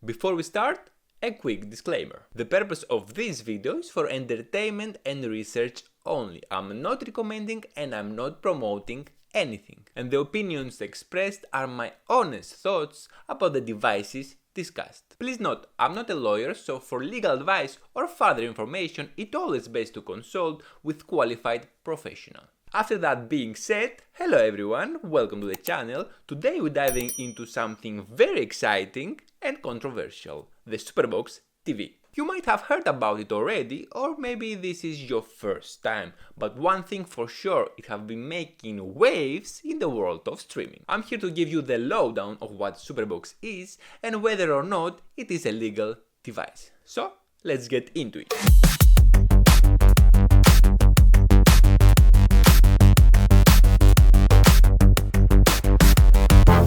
Before we start, a quick disclaimer. The purpose of this video is for entertainment and research only. I'm not recommending and I'm not promoting anything. And the opinions expressed are my honest thoughts about the devices discussed. Please note, I'm not a lawyer, so for legal advice or further information, it's always best to consult with qualified professional. After that being said, hello everyone, welcome to the channel. Today we're diving into something very exciting and controversial, the Superbox TV. You might have heard about it already, or maybe this is your first time, but one thing for sure, it has been making waves in the world of streaming. I'm here to give you the lowdown of what Superbox is and whether or not it is a legal device. So, let's get into it.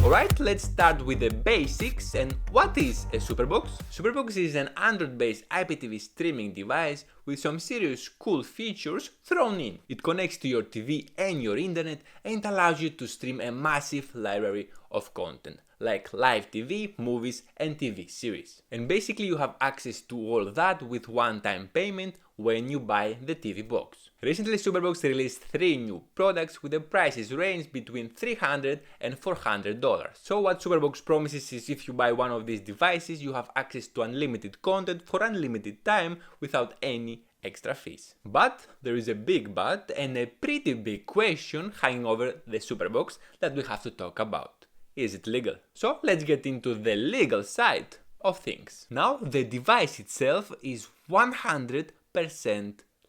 Alright, let's start with the basics. And what is a Superbox? Superbox is an Android-based IPTV streaming device with some serious cool features thrown in. It connects to your TV and your internet, and it allows you to stream a massive library of content like live TV, movies and TV series. And basically you have access to all that with one-time payment when you buy the TV box. Recently Superbox released 3 new products with the prices range between $300 and $400. So what Superbox promises is if you buy one of these devices you have access to unlimited content for unlimited time without any extra fees. But there is a big but and a pretty big question hanging over the Superbox that we have to talk about. Is it legal? So let's get into the legal side of things. Now the device itself is 100%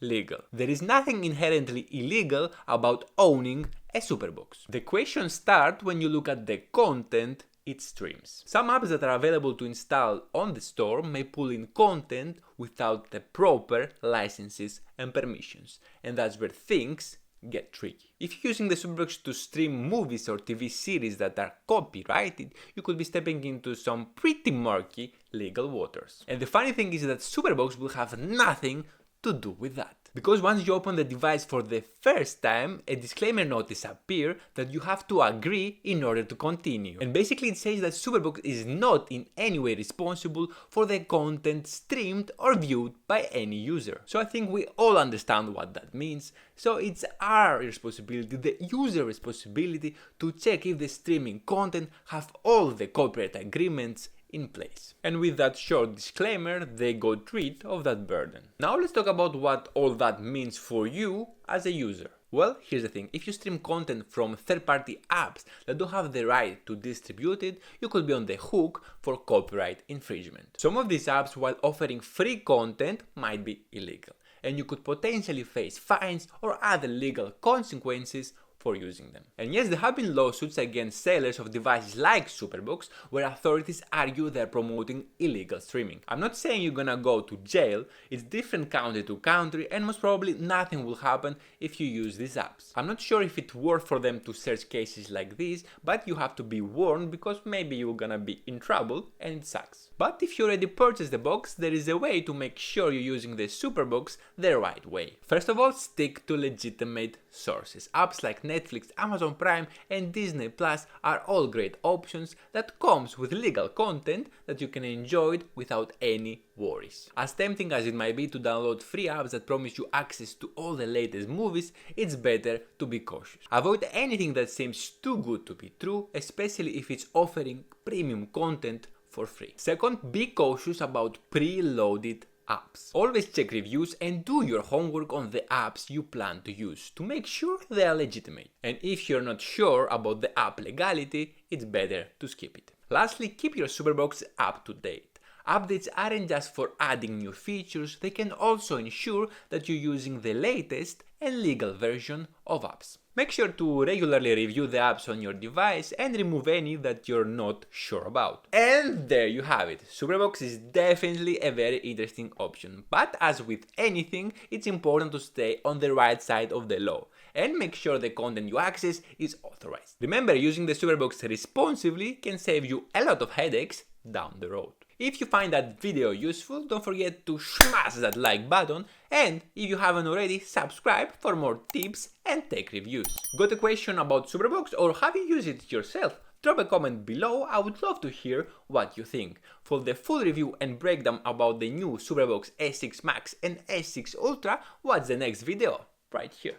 legal. There is nothing inherently illegal about owning a Superbox. The questions start when you look at the content it streams. Some apps that are available to install on the store may pull in content without the proper licenses and permissions, and that's where things get tricky. If you're using the Superbox to stream movies or TV series that are copyrighted, you could be stepping into some pretty murky legal waters. And the funny thing is that Superbox will have nothing to do with that. Because once you open the device for the first time, a disclaimer notice appears that you have to agree in order to continue. And basically it says that Superbox is not in any way responsible for the content streamed or viewed by any user. So I think we all understand what that means. So it's our responsibility, the user responsibility, to check if the streaming content have all the copyright agreements in place. And with that short disclaimer, they got rid of that burden. Now let's talk about what all that means for you as a user. Well, here's the thing, if you stream content from third-party apps that don't have the right to distribute it, you could be on the hook for copyright infringement. Some of these apps, while offering free content, might be illegal, and you could potentially face fines or other legal consequences for using them. And yes, there have been lawsuits against sellers of devices like Superbox where authorities argue they're promoting illegal streaming. I'm not saying you're gonna go to jail, it's different country to country and most probably nothing will happen if you use these apps. I'm not sure if it's worth for them to search cases like this, but you have to be warned because maybe you're gonna be in trouble and it sucks. But if you already purchased the box, there is a way to make sure you're using the Superbox the right way. First of all, stick to legitimate sources. Apps like Netflix, Amazon Prime and Disney Plus are all great options that comes with legal content that you can enjoy without any worries. As tempting as it might be to download free apps that promise you access to all the latest movies, it's better to be cautious. Avoid anything that seems too good to be true, especially if it's offering premium content for free. Second, be cautious about preloaded apps. Always check reviews and do your homework on the apps you plan to use to make sure they are legitimate. And if you're not sure about the app legality, it's better to skip it. Lastly, keep your Superbox up to date. Updates aren't just for adding new features, they can also ensure that you're using the latest and legal version of apps. Make sure to regularly review the apps on your device and remove any that you're not sure about. And there you have it. Superbox is definitely a very interesting option, but as with anything, it's important to stay on the right side of the law and make sure the content you access is authorized. Remember, using the Superbox responsibly can save you a lot of headaches down the road. If you find that video useful, don't forget to smash that like button, and if you haven't already, subscribe for more tips and tech reviews. Got a question about Superbox or have you used it yourself? Drop a comment below, I would love to hear what you think. For the full review and breakdown about the new Superbox S6 Max and S6 Ultra, watch the next video, right here.